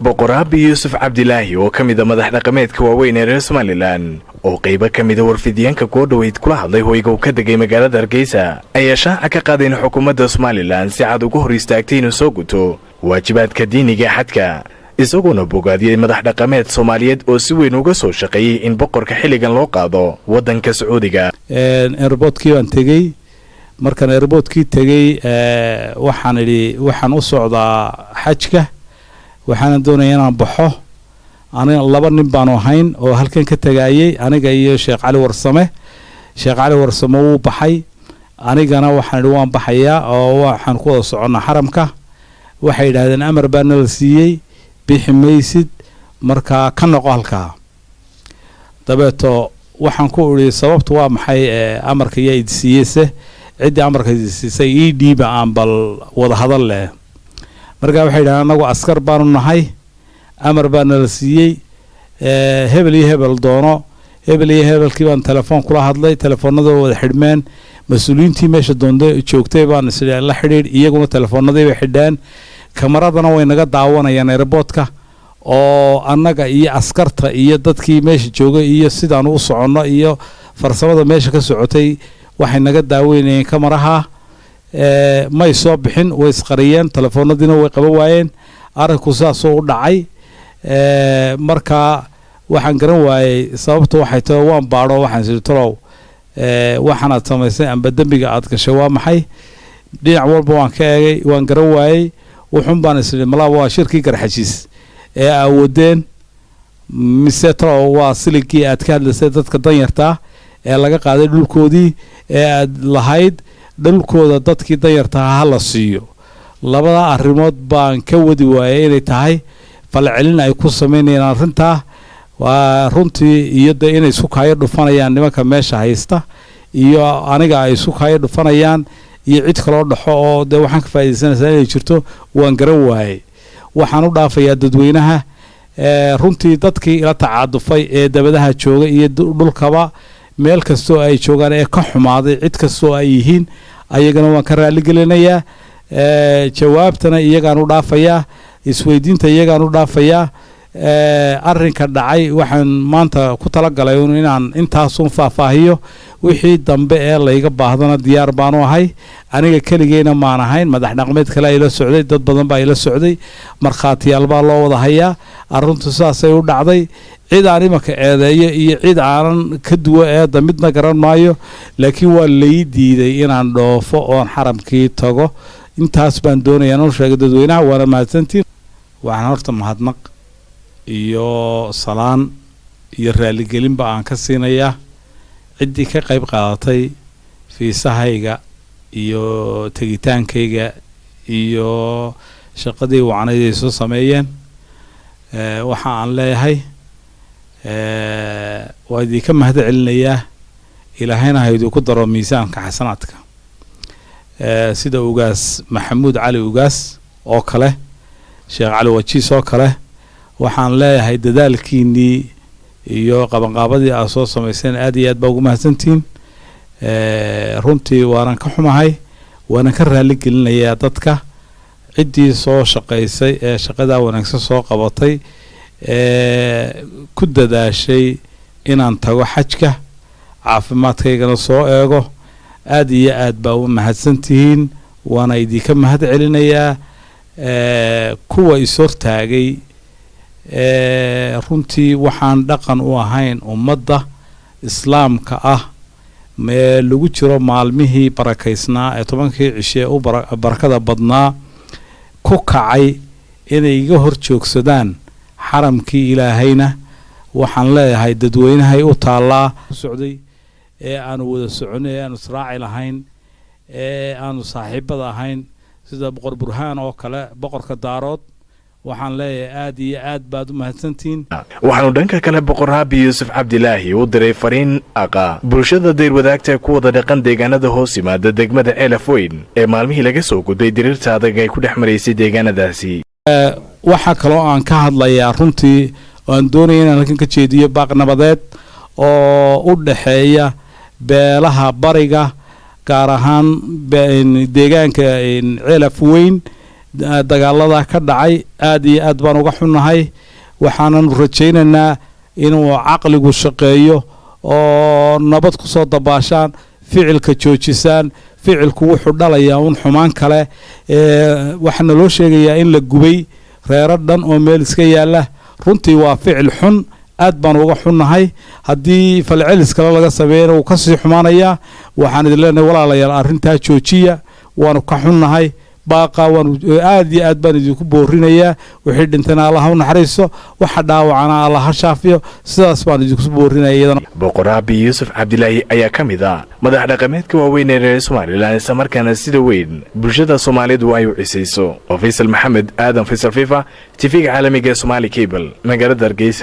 boqor Aabi Yuusuf Cabdilaahi oo ka mid ah madax dhaqameedka waaweyn ee reer Somaliland oo qayb ka mid ah warfidyaanka Goodhaweyd kula hadlay hoyga uu ka degay magaalada Hargeysa ayaa shaaca ka qaaday in xukuumadda Somaliland si cad ugu hor istaagtay inuu soo guto waajibaadka diiniga xadka isaguna bogaadiyay madax dhaqameed Soomaaliyeed oo si weyn uga soo shaqeeyay in boqorka xilligan loo qaado wadanka Sacuudiga airportkii aan tegay markaan airportkii tegay waxaan u socdaa xajka waxaan doonayaa inaan baxo aniga laba nin baan ahayn oo halkan ka tagayay aniga iyo Sheekh Cali Warsame uu baxay anigana waxaan waan baxayaa oo waxaan ku wada soconaa xaramka waxay yiraahdeen amar baan la siiyay bixi maysid marka ka noqo halka dabeeto waxaan ku uri sababtu waa maxay amarka ay siiyay cidi amarka siisay ii dhiiba aan bal wada hadal leh marka waxay yiraahdeen anagu askar baanu nahay amar baan la siiyay hebel doono hebelkii baan telefoon kula hadlay telefoonada wada xidhmeen mas'uuliyiintii meesha doonday joogtay baan la xiriir iyaguna telefoonadii bay xidhaan kamaradana way naga daawanayaan airportka oo annaga iyo askarta iyo dadkii meesha joogay iyo sidaan u socono iyo farsamada meesha ka socotay waxay naga daaweynayeen kamaraha may soo bixin way isqariyeen telefoonadiina way qaban waayeen arinku saas oo u dhacay marka waxaan garan waayay sababtu waxay tahay waan baaro waxaan sii tolow waxaan aad samaysay amba dambiga aad gashay waa maxay dhinac walba waan ka eegay waan garan waayay wuxuun baan isla malaa waa shirkii garxashiis ee awoodeen mise tolow waa siligii aad ka hadlaysay dadka danyarta ee laga qaaday dhulkoodii ee aad lahayd dhulkooda dadkii danyarta ha la siiyo labada arrimood baan ka wadi waayay inay tahay falcelin ay ku sameynayaan arrinta waa runtii iyo inay isku kaayo dhufanayaan nimanka meesha haysta iyo aniga ay isku kaayo dhufanayaan iyo cid kale oo dhaxo oo waxaan ka faa'iideysanaysaa inay jirto waan garan waayay waxaan u dhaafayaa dadweynaha runtii dadkii ila tacaadufay ee dabadaha jooga iyo dhulkaba meel kastoo ay joogaan ee ka xumaaday cid kastoo ay yihiin ayagana waan ka raali gelinayaa jawaabtana iyagaan u dhaafayaa isweydiinta iyagaan u dhaafayaa arrinka dhacay waxaan maanta ku talagalay inaan intaasun faahfaahiyo wixii dambe ee layga baahdana diyaar baanu ahay aniga kaligeena maan ahayn madax dhaqameed kale ay la socday dad badan baa ila socday markhaatiyaal baa loo wada hayaa arrintu saasay u dhacday cid aan imanka eedeeyo iyo cid aanan ka duwo eeda midna garan maayo laakiin waa lay diiday inaan dhoofo oon xaramkii tago intaas baan doonayaa inuu sheego dadweynaha waana mahadsantiin waxaan horta mahadnaq iyo salaan iyo raaligelinba aan ka siinayaa ciddii ka qayb qaadatay fiisahayga iyo tegitaankayga iyo shaqadii wacnayd ay soo sameeyeen waxa aan leeyahay waa idinka mahad celinayaa ilaahayna ha idinku daro miisaanka xasanaadka sida ugaas maxamuud cali ugaas oo kale sheekh cali wajiis oo kale waxaan leeyahay dadaalkiinii iyo qabanqaabadii aad soo samayseen aad iyo aad baa ugu mahadsantiin runtii waanan ka xumahay waanan ka raali gelinayaa dadka ciddii soo shaqaysay ee shaqadaa wanaagsan soo qabatay ku dadaashay inaan tago xajka caafimaadkaygana soo eego aad iyo aad baa u mahadsantihiin waana idinka mahad celinayaa kuwa ishortaagay runtii waxaan dhaqan u ahayn ummadda islaamka ah mee lagu jiro maalmihii barakaysnaa ee 10kii cishe u barakada badnaa ku kacay inay iga hor joogsadaan xaramkii ilaahayna waxaan leeyahay dadweynahay u taallaa socday ee aanu wada soconay aanu israaci lahayn ee aanu saaxiibada ahayn sida boqor burhaan oo kale boqorka daarood waxaan leeyahay aad iyo aad baad u mahadsantiin waxaanu dhanka kale boqor Aabi Yuusuf Cabdilaahi u diray fariin aqa bulshada deer wadaagta ku wada dhaqan deegaanada hoos yimaada degmada Ceelafweyn ee maalmihii laga soo guday dirirta adag ay ku dhex mareysay deegaanadaasi waxa kale oo aan ka hadlayaa runtii aan doonayaa inaan halkan ka jeediyo baaq nabadeed oo u dhaxeeya beelaha bariga gaar ahaan deegaanka Ceelafweyn dagaalada ka dhacay aad iyo aad baan uga xunnahay waxaanan rajaynaynaa inuu caqligu shaqeeyo oo nabad ku soo dabaashaan ficilka joojisaan ficilku wuxuu dhalayaa un xumaan kale waxaana loo sheegayaa in la gubay reero dhan oo meel iska yaala runtii waa ficil xun aad baan uga xunnahay haddii falcelis kale laga sameeyana wuu kasii xumaanayaa waxaan idin leenahay walaalayaal arrintaa joojiya waanu ka xunnahay baaqa waanu aad iyo aad baan idinku boorinayaa wixii dhintana allaha u naxariiso waxa dhaawacana allaha shaafiyo sidaas baan idinku boorinaya iyadana boqor Aabi Yuusuf Cabdilaahi ayaa ka mid ah madax dhaqameedka waaweyn ee reer Soomaaliland isla markaana sida weyn bulshada Soomaalidu ay u cisayso Faisal Maxamed Aadan Faisal Fifa TV caalamiga Somali Cable magaalada Hargeysa.